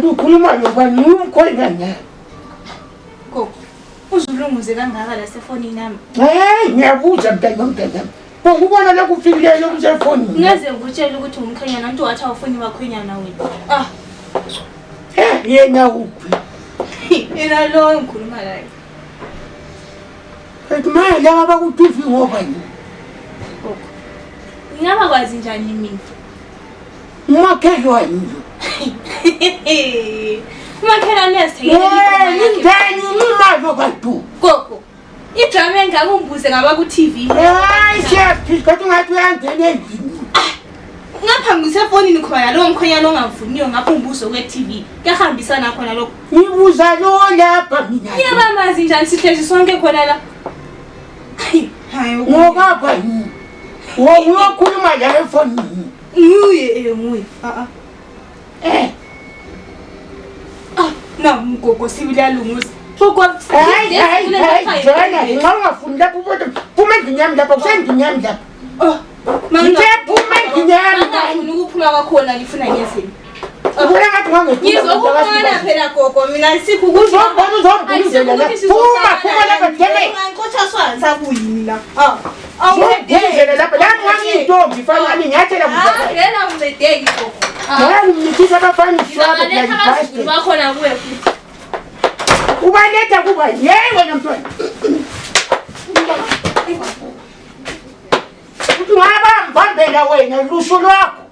Ukhuluma nobani umkhwela na? Gogo. Uzulunguze kangaka la sefonini nami. Ngiyabuza mntana. Ukubona la kufikile lo mselfoni. Ngaze ngikutshela ukuthi umkhanyana umuntu wathi awufuni bakhwenyana wena. Yena uphi? Ina lo ngikhuluma la. Manje laba kuTV ngoba yini? Ngaba kwazi njani mina? Umakhelwa yini? Umakhela nesithekele ngani imali kantu? Gogo. Idrama engakungbuze ngaba ku-TV. Siyaphika ukuthi ngathi uyangena endlini. Ngapha ngisefonini khona lo mkhonyana ongavuniyo ngapha umbuzo kwe-TV. Kuyahambisana khona lokho. Ngibuza lo lapha mina. Iyabamazi njani sihlezi sonke khona la? Hayi ngokapha yini? Uyokhuluma la efonini. Nguye. Na mgogo sibilalunguza. Hayi, Jona, nxa ungafuni lapho ubona phuma endlini yami lapha, kusendlini yami lapha. Phuma endlini yami. Ngifuna ukuphuma kwakhona ngifuna ngezini. Ubona ngathi ngangethula. Ngizokuphuma phela gogo mina sipho uzobona uzombulizela la. Phuma lapha thele. Ngikotha swanza kuyini la. Awungenzele lapha. Lapha ngiyintombi fanele ngiyathela kuze. Ngena umedeki gogo. Hayi ngithisa abafana shwaba la bakhona kuwe futhi. Ubaletha kuba wena mntwana. Ngaba mbambela wena lusho lwakho.